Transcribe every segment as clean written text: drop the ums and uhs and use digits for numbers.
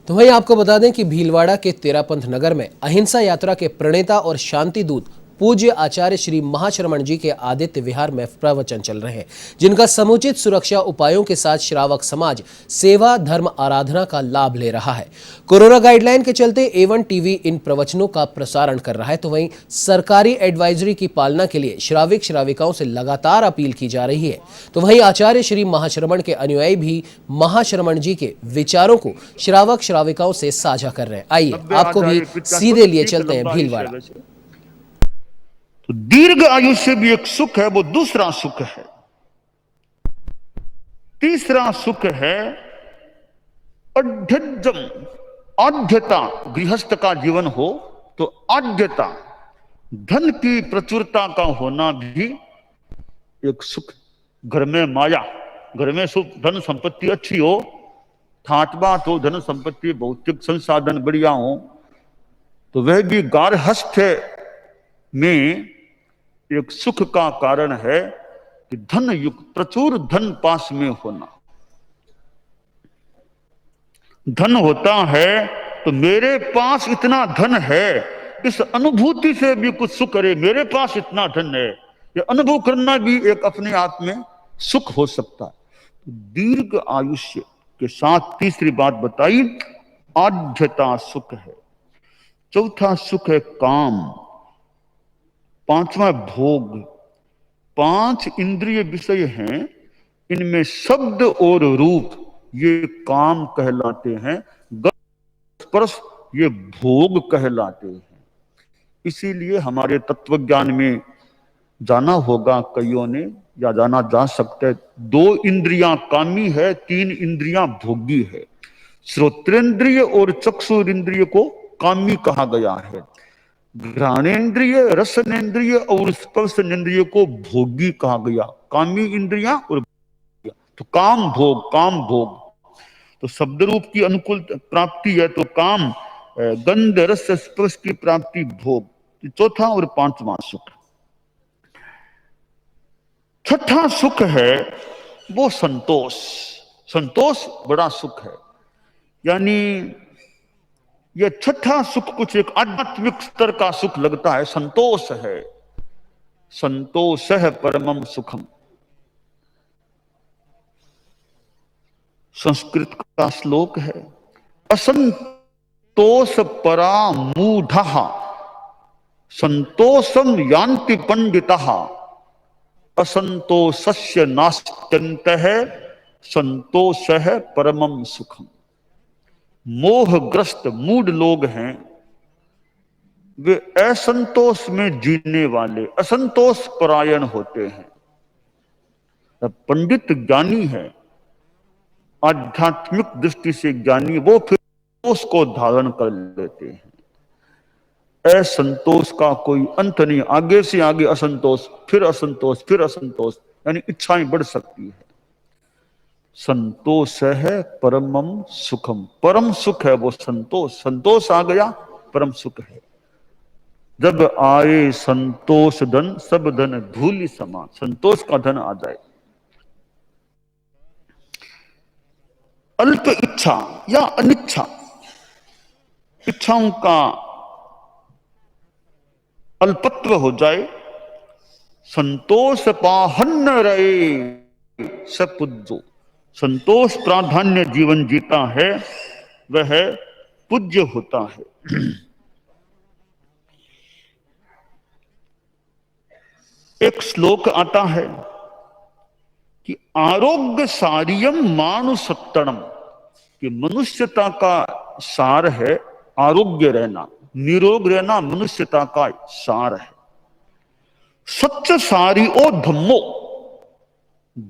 तो वहीं आपको बता दें कि भीलवाड़ा के तेरापंथ नगर में अहिंसा यात्रा के प्रणेता और शांति दूत पूज्य आचार्य श्री महाश्रमण जी के आदित्य विहार में प्रवचन चल रहे हैं, जिनका समुचित सुरक्षा उपायों के साथ श्रावक समाज सेवा धर्म आराधना का लाभ ले रहा है। कोरोना गाइडलाइन के चलते A1 टीवी इन प्रवचनों का प्रसारण कर रहा है, तो वहीं सरकारी एडवाइजरी की पालना के लिए श्राविक श्राविकाओं से लगातार अपील की जा रही है। तो वहीं आचार्य श्री महाश्रमण के अनुयायी भी महाश्रमण जी के विचारों को श्रावक श्राविकाओं से साझा कर रहे हैं। आइए आपको भी सीधे लिए चलते हैं भीलवाड़ा। तो दीर्घ आयुष्य भी एक सुख है, वो दूसरा सुख है। तीसरा सुख है अध्यजम, आद्यता। गृहस्थ का जीवन हो तो आद्यता, धन की प्रचुरता का होना भी एक सुख। घर में माया, घर में सुख, धन संपत्ति अच्छी हो, ठाट बात हो, धन संपत्ति भौतिक संसाधन बढ़िया हो, तो वह भी गारहस्थ में एक सुख का कारण है कि धन युक्त, प्रचुर धन पास में होना। धन होता है तो मेरे पास इतना धन है, इस अनुभूति से भी कुछ सुख करे, मेरे पास इतना धन है, ये अनुभव करना भी एक अपने आप में सुख हो सकता है। दीर्घ आयुष्य के साथ तीसरी बात बताई, आद्यता सुख है। चौथा सुख है काम। पांचवा भोग। पांच इंद्रिय विषय हैं, इनमें शब्द और रूप ये काम कहलाते हैं, स्पर्श ये भोग कहलाते हैं। इसीलिए हमारे तत्वज्ञान में जाना होगा कईयों ने, या जाना जा सकता है, 2 इंद्रियां कामी है, 3 इंद्रियां भोगी है। श्रोत्रेंद्रिय और चक्षुरेंद्रिय को कामी कहा गया है, घ्राणेन्द्रिय, रसनेन्द्रिय और स्पर्शनेन्द्रिय को भोगी कहा गया। कामी इंद्रियां और तो काम भोग, काम भोग। तो शब्द रूप की अनुकूल प्राप्ति है तो काम, गंध रस स्पर्श की प्राप्ति भोग। चौथा और पांचवा सुख। छठा सुख है वो संतोष। संतोष बड़ा सुख है, यानी यह छठा सुख कुछ एक आध्यात्मिक स्तर का सुख लगता है। संतोष है, संतोष है परमम सुखम। संस्कृत का श्लोक है, असंतोष परामूढ़ः संतोषम यान्ति पंडितः असंतोषस्य नास्त्यन्तः संतोषः परमम सुखम। मोहग्रस्त मूढ़ लोग हैं, वे असंतोष में जीने वाले, असंतोष परायण होते हैं। पंडित ज्ञानी है, आध्यात्मिक दृष्टि से ज्ञानी, वो फिर संतोष को धारण कर लेते हैं। असंतोष का कोई अंत नहीं, आगे से आगे असंतोष, फिर असंतोष, फिर असंतोष, यानी इच्छाएं बढ़ सकती है। संतोष है परमम सुखम। परम सुख है वो संतोष। संतोष आ गया, परम सुख है। जब आए संतोष धन, सब धन धूलि समान। संतोष का धन आ जाए। अल्प इच्छा या अनिच्छा, इच्छाओं का अल्पत्व हो जाए। संतोष पाहन्न रहे सपुज्जो। संतोष प्राधान्य जीवन जीता है, वह पूज्य होता है। एक श्लोक आता है कि आरोग्य सारियम मानुसत्तरम, कि मनुष्यता का सार है आरोग्य रहना, निरोग रहना मनुष्यता का सार है। सत्य सारी ओ धम्मो,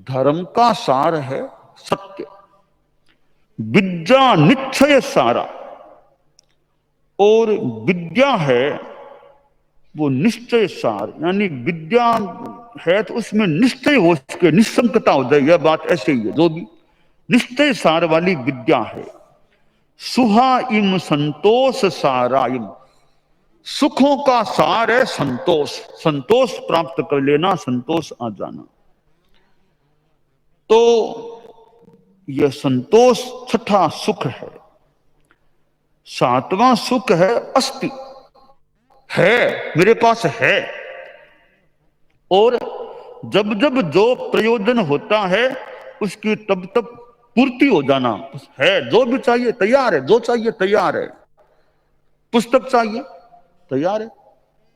धर्म का सार है सत्य। विद्या निश्चय सारा, और विद्या है वो निश्चय सार, यानी विद्या है तो उसमें निश्चय हो सके, निशंकता हो जाए। यह बात ऐसे ही है, जो भी निश्चय सार वाली विद्या है। सुहा इम संतोष साराइम, सुखों का सार है संतोष। संतोष प्राप्त कर लेना, संतोष आ जाना। तो यह संतोष छठा सुख है। सातवां सुख है अस्ति, है, मेरे पास है। और जब जब जो प्रयोजन होता है उसकी तब तब पूर्ति हो जाना है। जो भी चाहिए तैयार है, जो चाहिए तैयार है। पुस्तक चाहिए तैयार है,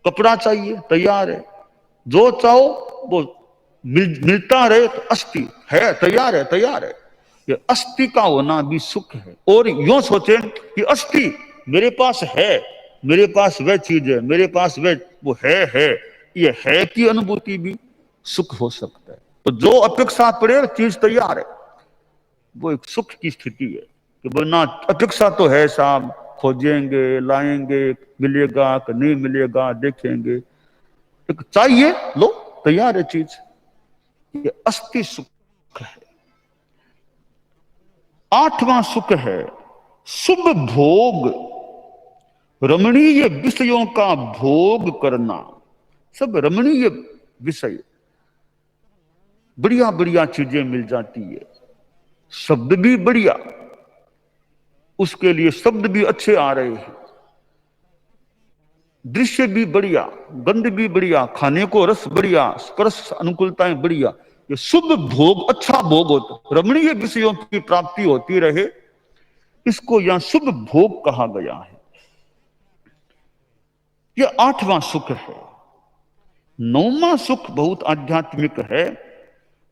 कपड़ा चाहिए तैयार है, जो चाहो वो मिलता रहे तो अस्ति है, तैयार है, तैयार है। ये अस्ति का होना भी सुख है। और यूं सोचे कि अस्ति मेरे पास है, मेरे पास वह चीज है, मेरे पास वह वो है, ये है की अनुभूति भी सुख हो सकता है। तो जो अपेक्षा पड़े चीज तैयार है, वो एक सुख की स्थिति है। कि वरना अपेक्षा तो है साहब, खोजेंगे, लाएंगे, मिलेगा कि नहीं मिलेगा देखेंगे। एक चाहिए लो, तैयार है चीज, ये अस्ति सुख है। आठवां सुख है शुभ भोग, रमणीय विषयों का भोग करना। सब रमणीय विषय, बढ़िया बढ़िया चीजें मिल जाती है, शब्द भी बढ़िया, उसके लिए शब्द भी अच्छे आ रहे हैं, दृश्य भी बढ़िया, गंध भी बढ़िया, खाने को रस बढ़िया, स्पर्श अनुकूलताएं बढ़िया। ये शुभ भोग, अच्छा भोग होता, रमणीय विषयों की प्राप्ति होती रहे, इसको यहां शुभ भोग कहा गया है। यह आठवां सुख है। नौवां सुख बहुत आध्यात्मिक है,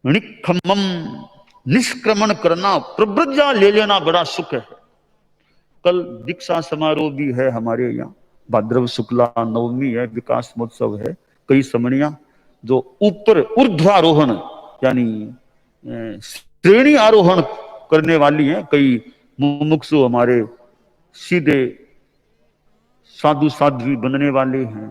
निखमम, निष्क्रमण करना, प्रव्रज्ञा ले लेना बड़ा सुख है। कल दीक्षा समारोह भी है हमारे यहाँ, भाद्रव शुक्ला नवमी है, विकास महोत्सव है। कई समणियां जो ऊपर ऊर्ध्वारोहण यानी श्रेणी आरोहण करने वाली हैं, कई मुमुक्षु हमारे सीधे साधु साध्वी बनने वाले हैं।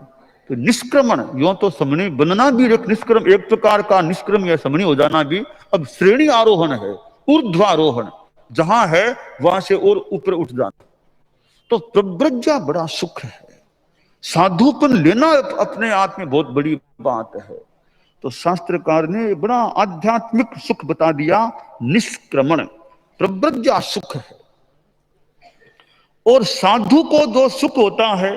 तो निष्क्रमण, यूं तो समणी बनना भी एक निष्क्रम, एक प्रकार का निष्क्रम या समणी हो जाना भी अब श्रेणी आरोहण है, ऊर्ध्वारोहण, जहां है वहां से और ऊपर उठ जाना। तो प्रव्रज्ञा बड़ा सुख है, साधुपन लेना अपने आप में बहुत बड़ी बात है। तो शास्त्रकार ने बड़ा आध्यात्मिक सुख बता दिया, निष्क्रमण, प्रव्रज्ञा सुख है। और साधु को जो सुख होता है,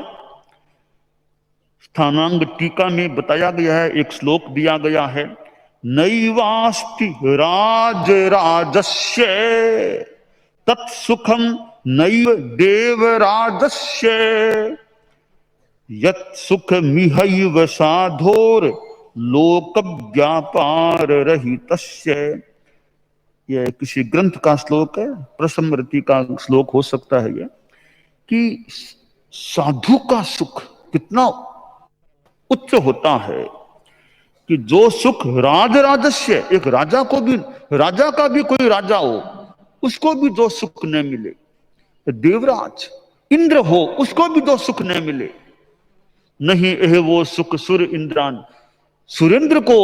स्थानांग टीका में बताया गया है, एक श्लोक दिया गया है, नैवास्ति राज राजस्य तत्सुखम नैव देवराजस्य यत् सुख मिहैव साधोर लोक व्यापार रहितस्य। यह किसी ग्रंथ का श्लोक है, प्रसमृति का श्लोक हो सकता है यह, कि साधु का सुख कितना उच्च होता है कि जो सुख राज राजस्य, एक राजा को भी, राजा का भी कोई राजा हो उसको भी जो सुख न मिले, देवराज इंद्र हो उसको भी जो सुख न मिले, नहीं यह वो सुख सुर इंद्रान, सुरेंद्र को,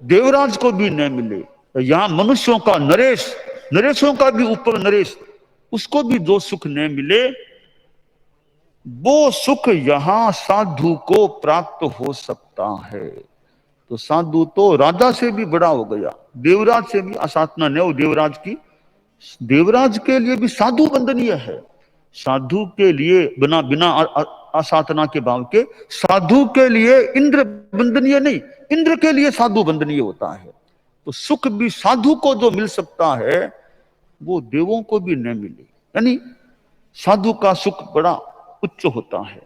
देवराज को भी न मिले। यहां मनुष्यों का नरेश, नरेशों का भी ऊपर नरेश, उसको भी जो सुख न मिले, वो सुख यहां साधु को प्राप्त हो सकता है। तो साधु तो राजा से भी बड़ा हो गया, देवराज से भी, असाधना न हो देवराज की, देवराज के लिए भी साधु वंदनीय है। साधु के लिए बिना बिना असाधना के भाव के, साधु के लिए इंद्र वंदनीय नहीं, इंद्र के लिए साधु वंदनीय होता है। तो सुख भी साधु को जो मिल सकता है वो देवों को भी न मिले, यानी साधु का सुख बड़ा उच्च होता है।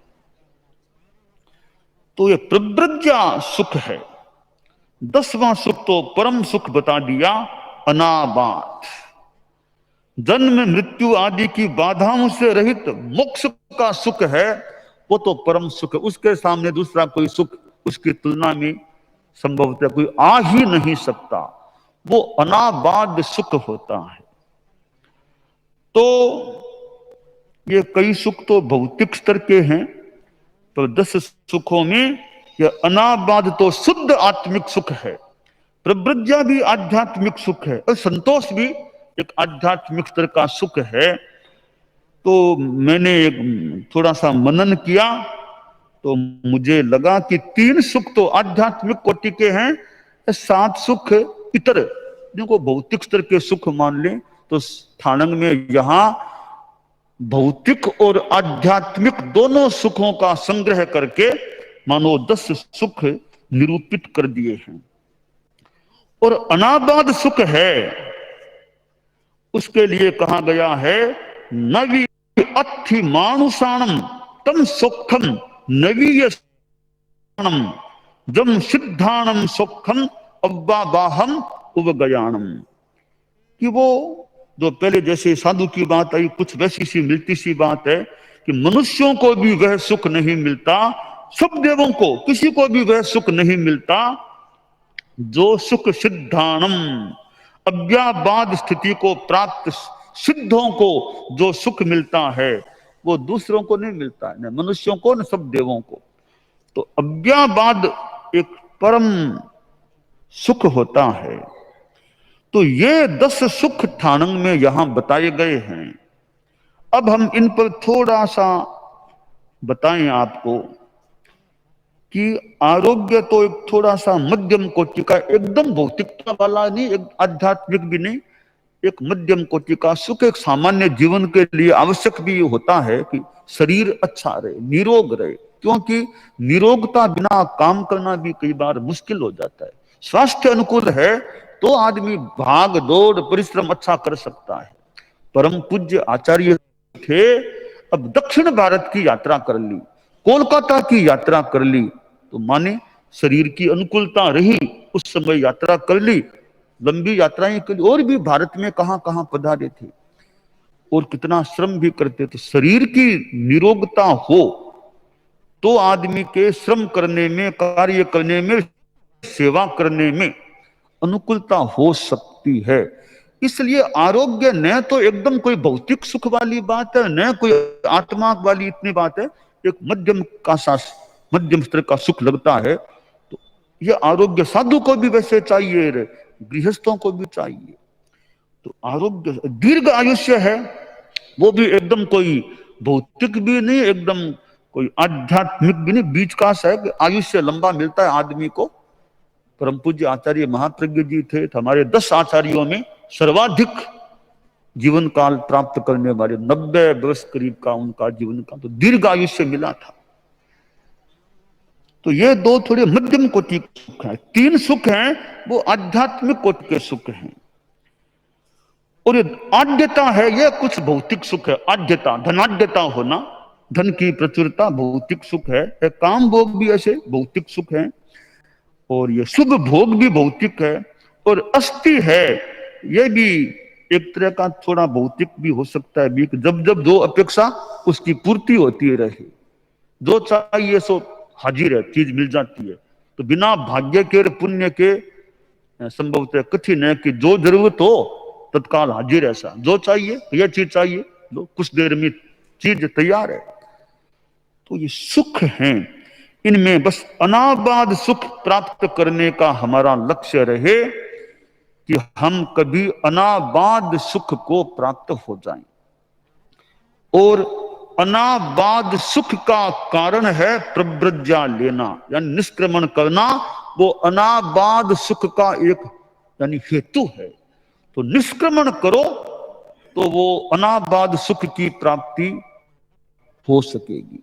तो ये प्रव्रज्ञा सुख है। 10वां सुख तो परम सुख बता दिया, अनाबाध, जन्म मृत्यु आदि की बाधाओं से रहित मोक्ष का सुख है, वो तो परम सुख है। उसके सामने दूसरा कोई सुख उसकी तुलना में संभवतः कोई आ ही नहीं सकता, वो अनाबाध सुख होता है। तो ये कई सुख तो भौतिक स्तर के हैं, तो 10 सुखों में यह अनाबाध तो शुद्ध आत्मिक सुख है, प्रव्रज्ञा भी आध्यात्मिक सुख है, और संतोष भी एक आध्यात्मिक स्तर का सुख है। तो मैंने एक थोड़ा सा मनन किया तो मुझे लगा कि 3 सुख तो आध्यात्मिक कोटि के हैं, 7 सुख इतर, जिनको भौतिक स्तर के सुख मान लें। तो स्थानंग में यहां भौतिक और आध्यात्मिक दोनों सुखों का संग्रह करके मानो 10 सुख निरूपित कर दिए हैं। और अनाबाद सुख है, उसके लिए कहा गया है नवी अत्थि मानुषाणम तम सुखम नवीय जम सिद्धाणम सुखम अब्बा बाहम उवगयाणम। कि वो जो पहले जैसे साधु की बात आई, कुछ वैसी सी मिलती सी बात है कि मनुष्यों को भी वह सुख नहीं मिलता, सब देवों को किसी को भी वह सुख नहीं मिलता जो सुख सिद्धाणम, अज्ञाबाद स्थिति को प्राप्त सिद्धों को जो सुख मिलता है वो दूसरों को नहीं मिलता है, न मनुष्यों को न सब देवों को। तो अज्ञाबाद एक परम सुख होता है। तो ये 10 सुख ठाणंग में यहां बताए गए हैं। अब हम इन पर थोड़ा सा बताएं आपको कि आरोग्य तो एक थोड़ा सा मध्यम कोटि का, एकदम भौतिकता वाला नहीं, एक आध्यात्मिक भी नहीं, एक मध्यम कोटि का सुख। एक सामान्य जीवन के लिए आवश्यक भी होता है कि शरीर अच्छा रहे, निरोग रहे, क्योंकि निरोगता बिना काम करना भी कई बार मुश्किल हो जाता है। स्वास्थ्य अनुकूल है तो आदमी भाग दौड़ परिश्रम अच्छा कर सकता है। परम पूज्य आचार्य थे, अब दक्षिण भारत की यात्रा कर ली, कोलकाता की यात्रा कर ली, तो माने शरीर की अनुकूलता रही, उस समय यात्रा कर ली, लंबी यात्राएं कर ली, और भी भारत में कहां कहां पधारे थे और कितना श्रम भी करते थे। शरीर की निरोगता हो तो आदमी के श्रम करने में, कार्य करने में, सेवा करने में अनुकूलता हो सकती है। इसलिए आरोग्य न तो एकदम कोई भौतिक सुख वाली बात है, न कोई आत्मा वाली इतनी बात है, एक मध्यम का मध्यम स्तर का सुख लगता है। तो यह आरोग्य साधु को भी वैसे चाहिए, गृहस्थों को भी चाहिए। तो आरोग्य दीर्घ आयुष्य है, वो भी एकदम कोई भौतिक भी नहीं, एकदम कोई आध्यात्मिक भी नहीं, बीच का है कि आयुष्य लंबा मिलता है आदमी को। परम पूज्य आचार्य महाप्रज्ञ जी थे, तो हमारे 10 आचार्यों में सर्वाधिक जीवन काल प्राप्त करने वाले 90 वर्ष करीब का उनका जीवन काल, तो दीर्घ आयुष्य मिला था। तो ये दो थोड़े मध्यम कोटि के सुख है। 3 सुख हैं वो आध्यात्मिक कोटि के सुख हैं। और ये आद्यता है, ये कुछ भौतिक सुख है। आद्यता, धनाद्यता होना, धन की प्रचुरता भौतिक सुख है। काम भोग भी ऐसे भौतिक सुख है, और ये शुभ भोग भी भौतिक है। और अस्थि है, ये भी एक तरह का थोड़ा भौतिक भी हो सकता है भी, जब जब जो अपेक्षा उसकी पूर्ति होती रहे, जो चाहिए सो हाजिर है, चीज मिल जाती है। तो बिना भाग्य के और पुण्य के संभवतः कठिन है कि जो जरूरत हो तत्काल हाजिर, ऐसा जो चाहिए यह चीज चाहिए, लो कुछ देर में चीज तैयार है। तो ये सुख हैं, इनमें बस अनाबाद सुख प्राप्त करने का हमारा लक्ष्य रहे कि हम कभी अनाबाद सुख को प्राप्त हो जाएं। और अनाबाद सुख का कारण है प्रव्रज्या लेना, यानी निष्क्रमण करना। वो अनाबाद सुख का एक यानी हेतु है। तो निष्क्रमण करो तो वो अनाबाद सुख की प्राप्ति हो सकेगी।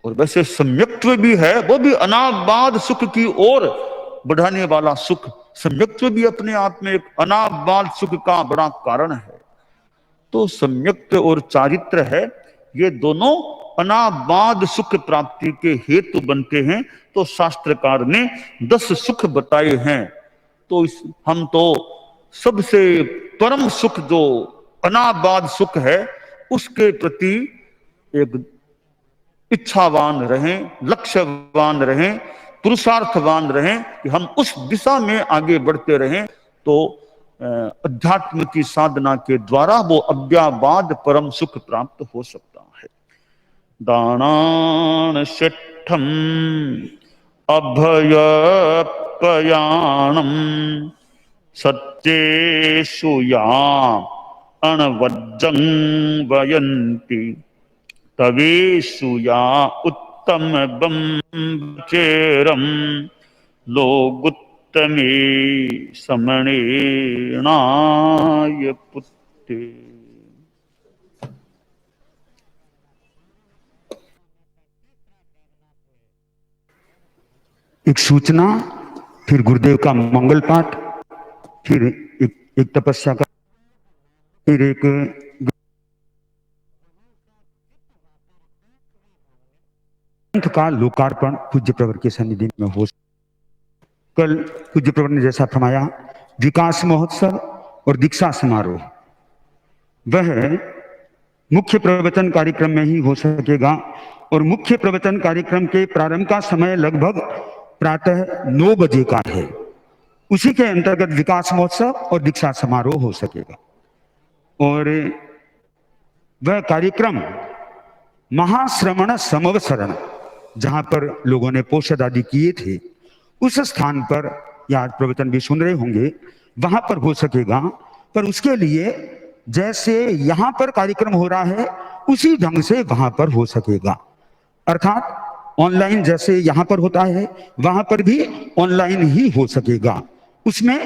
और वैसे सम्यक्त्व भी है, वो भी अनाबाद सुख की ओर बढ़ाने वाला सुख। सम्यक्त्व भी अपने आप में एक अनाबाद सुख का बड़ा कारण है। तो सम्यक्त्व और चारित्र है, ये दोनों अनाबाद सुख प्राप्ति के हेतु बनते हैं। तो शास्त्रकार ने 10 सुख बताए हैं। तो हम तो सबसे परम सुख जो अनाबाद सुख है उसके प्रति एक इच्छावान रहें, लक्ष्यवान रहें, पुरुषार्थवान रहें कि हम उस दिशा में आगे बढ़ते रहें। तो अध्यात्म की साधना के द्वारा वो अव्याबाद परम सुख प्राप्त हो सकता है। दानान शिष्ठम अभय पयाणम सत्येषु या अणवज्जं वयन्ति तवेषु या उत्तम बंचेरम लोगुत्तमे समणेनाय पुत्ते। एक सूचना, फिर गुरुदेव का मंगल पाठ, फिर एक तपस्या का, फिर एक ग्रंथ का लोकार्पण पूज्य प्रवर की सन्निधि में हो। कल पूज्य प्रवर ने जैसा फरमाया, विकास महोत्सव और दीक्षा समारोह वह मुख्य प्रवचन कार्यक्रम में ही हो सकेगा, और मुख्य प्रवचन कार्यक्रम के प्रारंभ का समय लगभग प्रातः 9 बजे का है। उसी के अंतर्गत विकास महोत्सव और दीक्षा समारोह हो सकेगा। और वह कार्यक्रम महाश्रमण समवसरण, जहां पर लोगों ने पोषद आदि किए थे, उस स्थान पर, या प्रवचन भी सुन रहे होंगे, वहां पर हो सकेगा। पर उसके लिए जैसे यहां पर कार्यक्रम हो रहा है उसी ढंग से वहां पर हो सकेगा, अर्थात ऑनलाइन जैसे यहां पर होता है वहां पर भी ऑनलाइन ही हो सकेगा। उसमें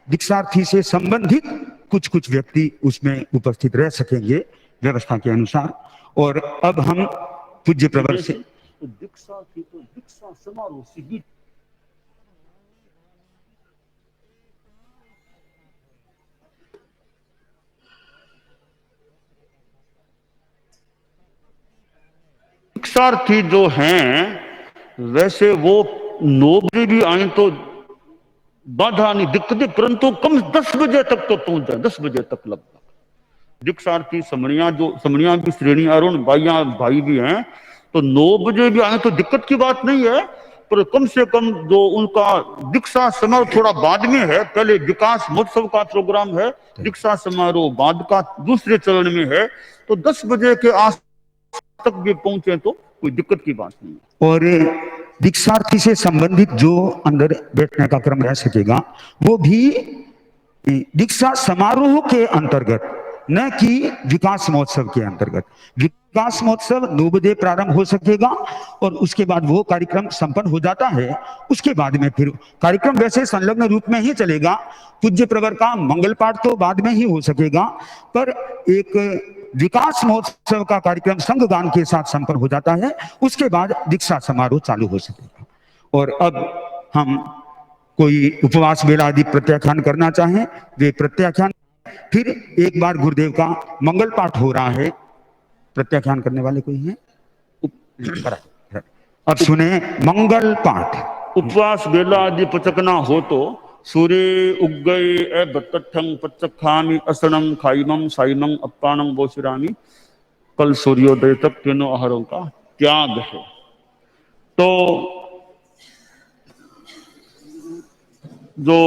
दीक्षार्थी से संबंधित कुछ कुछ व्यक्ति उसमें उपस्थित रह सकेंगे व्यवस्था के अनुसार। और अब हम पूज्य प्रवर से दीक्षा समारोह शिविर दीक्षार्थी जो हैं, वैसे वो 9 बजे भी आए तो बाधा नहीं, दिक्कतें, परंतु कम 10 बजे तक तो पहुंच जाए, 10 बजे तक लगभग। दीक्षार्थी समणिया की श्रेणी अरुण भाई भी हैं, तो 9 बजे भी आए तो दिक्कत की बात नहीं है, पर कम से कम जो उनका दीक्षा समारोह थोड़ा बाद में है, पहले विकास महोत्सव का प्रोग्राम है, दीक्षा समारोह बाद का दूसरे चरण में है, तो 10 बजे के आस तक भी पहुंचे तो कोई दिक्कत की बात नहीं है। और दीक्षार्थी से संबंधित जो अंदर बैठने का क्रम रह सकेगा वो भी दीक्षा समारोह के अंतर्गत, न कि विकास महोत्सव के अंतर्गत। विकास महोत्सव 9 बजे प्रारंभ हो सकेगा और उसके बाद वो कार्यक्रम संपन्न हो जाता है। उसके बाद में फिर कार्यक्रम वैसे संलग्न रूप में ही चलेगा। पूज्य प्रवर का मंगल पाठ तो बाद में ही हो सकेगा, पर एक विकास महोत्सव का कार्यक्रम संघ गान के साथ संपन्न हो जाता है, उसके बाद दीक्षा समारोह चालू हो सकेगा। और अब हम कोई उपवास बेला आदि प्रत्याख्यान करना चाहें, वे प्रत्याख्यान, फिर एक बार गुरुदेव का मंगल पाठ हो रहा है। प्रत्याख्यान करने वाले कोई हैं? अब सुने मंगल पाठ। उपवास बेला आदि पचकना हो तो सूर्य उग गए बत्तठंग पचखामी असनम खाइमम साइमम अप्पानम बोशिरामी, कल सूर्योदय तक तीनों आहारों का त्याग है। तो जो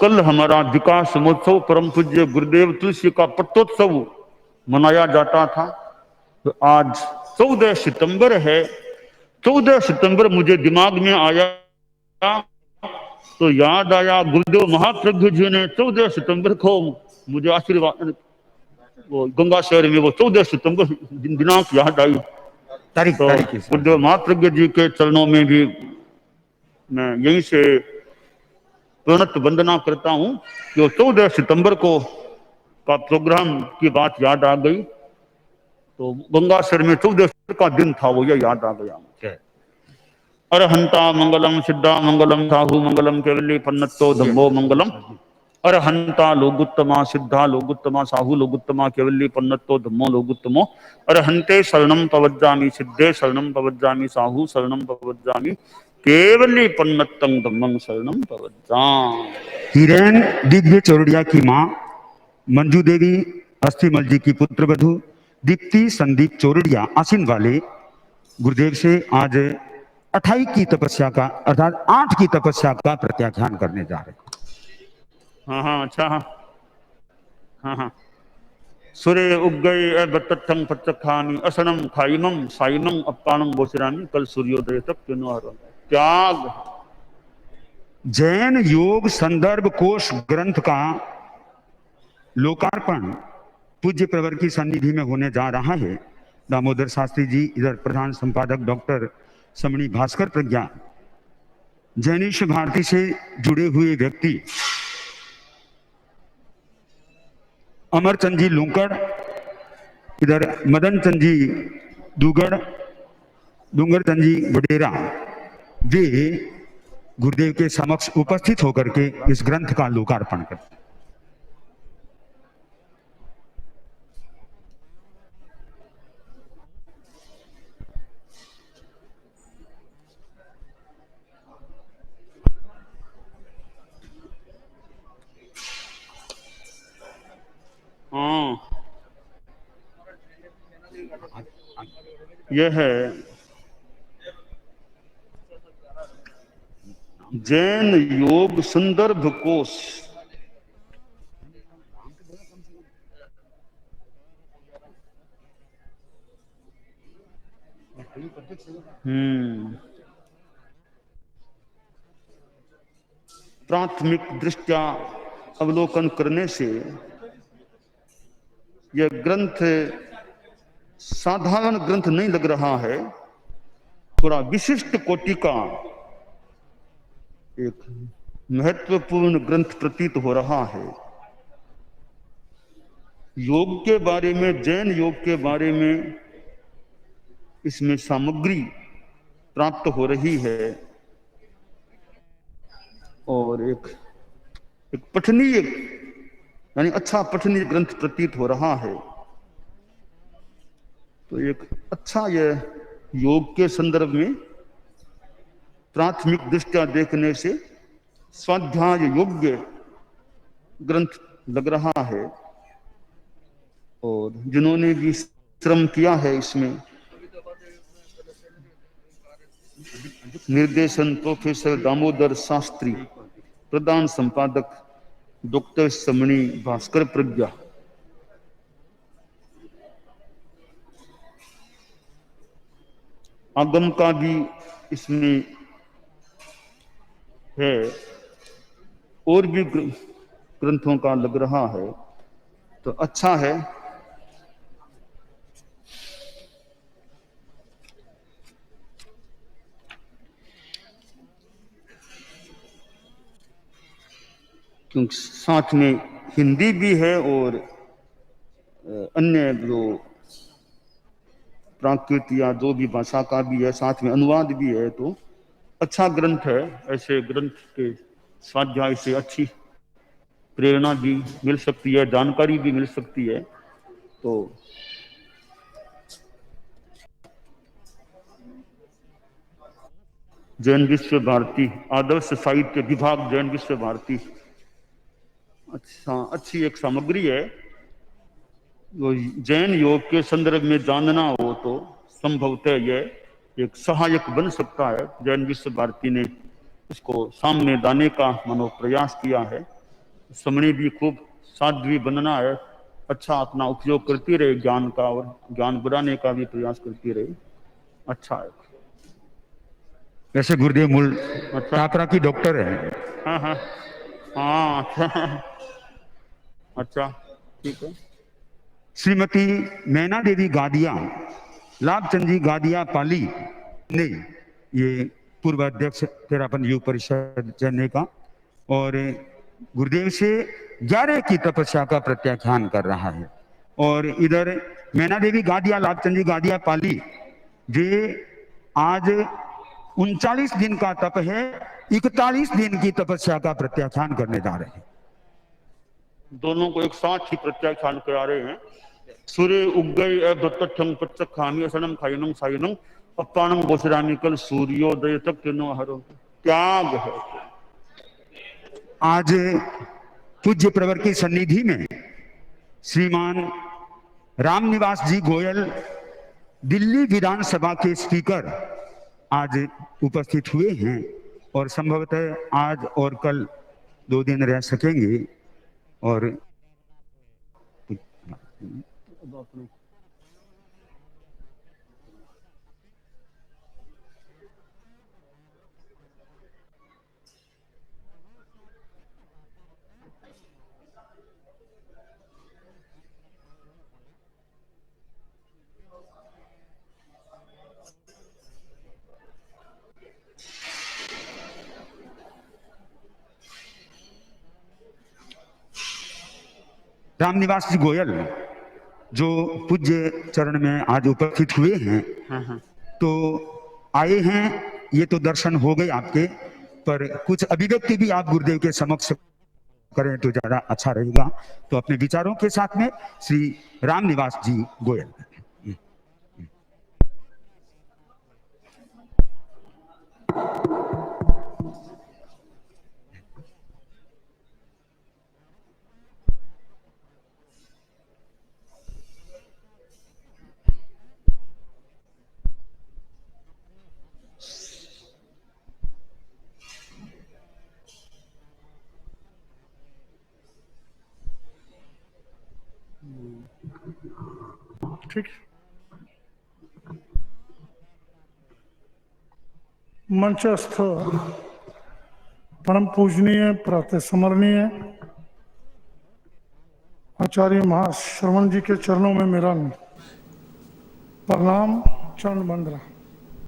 कल हमारा विकास महोत्सव परम पूज्य गुरुदेव तुलसी का पट्टोत्सव मनाया जाता था, तो आज 14 सितंबर है। 14 सितंबर मुझे दिमाग में आया तो याद आया गुरुदेव महाप्रभु जी ने 14 सितंबर को मुझे आशीर्वाद, वो गंगा शहर में वो 14 सितंबर दिनांक याद आई, तारीख। तो गुरुदेव महाप्रभु जी के चरणों में भी मैं यहीं से प्रणत वंदना करता हूं कि 14 सितंबर को का प्रोग्राम की बात याद आ गई, तो गंगा शहर में 14 सितंबर का दिन था, वो ये याद आ गया मुझे। अरहंता मंगलम सिद्धा मंगलम साहु मंगलम केवली पन्नतो धम्मो मंगलम, अरहंता लोगुत्तमा सिद्धा लोगुत्तमा साहु लोगुत्तमा केवली पन्नतो धम्मो लोगुत्तमो, अरहंते शरणम पवज्जामि सिद्धे शरणम पवज्जामि साहु शरणम पवज्जामि केवली पन्नतं धम्मं शरणम पवज्जामि। हिरेन दिव्य चौरड़िया की मां मंजू देवी अस्थिमल जी की पुत्र वधू दीप्ति संदीप चौरड़िया आसीन वाले गुरुदेव से आज 28 की तपस्या का, अर्थात 8 की तपस्या का प्रत्याख्यान करने जा रहे। हाँ, अच्छा, हाँ। सूर्य उग गए बत्तठंग पचखामी असनम खाइमम साइमम अप्पानम बोशिरामी, कल सूर्योदय तक तीनों आहारों त्याग। जैन योग संदर्भ कोश ग्रंथ का लोकार्पण पूज्य प्रवर की सन्निधि में होने जा रहा है। दामोदर शास्त्री जी इधर प्रधान संपादक डॉक्टर समणी भास्कर प्रज्ञा, जैनिश भारती से जुड़े हुए व्यक्ति अमरचंद जी लूंकड़, इधर मदन चंद जी दुगड़, डूंगर चंद जी वडेरा, वे गुरुदेव के समक्ष उपस्थित होकर के इस ग्रंथ का लोकार्पण करते हैं। हाँ, यह है जैन योग संदर्भ कोश। प्राथमिक दृष्टया अवलोकन करने से यह ग्रंथ साधारण ग्रंथ नहीं लग रहा है, थोड़ा विशिष्ट कोटि का एक महत्वपूर्ण ग्रंथ प्रतीत हो रहा है। योग के बारे में, जैन योग के बारे में इसमें सामग्री प्राप्त हो रही है और एक पठनीय यानी अच्छा पठनीय ग्रंथ प्रतीत हो रहा है। तो एक अच्छा यह योग के संदर्भ में प्राथमिक दृष्टया देखने से स्वाध्याय योग्य ग्रंथ लग रहा है। और जिन्होंने भी श्रम किया है इसमें, निर्देशन प्रोफेसर दामोदर शास्त्री, प्रधान संपादक डॉक्टर समणी भास्कर प्रज्ञा। आगम का भी इसमें है और भी ग्रंथों का लग रहा है, तो अच्छा है। क्योंकि साथ में हिंदी भी है और अन्य जो प्राकृत या जो भी भाषा का भी है, साथ में अनुवाद भी है, तो अच्छा ग्रंथ है। ऐसे ग्रंथ के स्वाध्याय से अच्छी प्रेरणा भी मिल सकती है, जानकारी भी मिल सकती है। तो जैन विश्व भारती आदर्श साहित्य विभाग, जैन विश्व भारती, अच्छा अच्छी एक सामग्री है। जो जैन योग के संदर्भ में जानना हो तो संभवतः यह एक सहायक बन सकता है। जैन विश्व भारती ने इसको सामने लाने का मनोप्रयास किया है। समणी भी खूब साध्वी बनना है, अच्छा अपना उपयोग करती रहे ज्ञान का और ज्ञान बढ़ाने का भी प्रयास करती रहे, अच्छा है। वैसे गुरुदेव मूल छात्रा की डॉक्टर है। हाँ हाँ हाँ, अच्छा अच्छा, ठीक है। श्रीमती नैना देवी गादिया, लाभचंद जी गादिया पाली ने, ये पूर्व अध्यक्ष तेरापन युग परिषद चेन्नई का, और गुरुदेव से 11 की तपस्या का प्रत्याख्यान कर रहा है। और इधर नैना देवी गादिया, लाभचंद जी गादिया पाली, जे आज 39 दिन का तप है, 41 दिन की तपस्या का प्रत्याख्यान करने जा रहे हैं। दोनों को एक साथ ही प्रत्याख्यान करा रहे हैं। सूर्य उग गई दत्तम प्रत्यक्षामी असनम खाइनम साइनम अपानम बोसरामी कल सूर्योदय तक किनो हरो, त्याग है। आज पूज्य प्रवर की सन्निधि में श्रीमान रामनिवास जी गोयल, दिल्ली विधानसभा के स्पीकर, आज उपस्थित हुए हैं और संभवतः आज और कल 2 दिन रह सकेंगे। और रामनिवास जी गोयल जो पूज्य चरण में आज उपस्थित हुए हैं, तो आए हैं, ये तो दर्शन हो गए आपके, पर कुछ अभिव्यक्ति भी आप गुरुदेव के समक्ष करें तो ज्यादा अच्छा रहेगा। तो अपने विचारों के साथ में श्री रामनिवास जी गोयल। ठीक। मंचस्थ परम पूजनीय प्रातः स्मरणीय आचार्य महाश्रवण जी के चरणों में मेरा प्रणाम, चरण बंदना।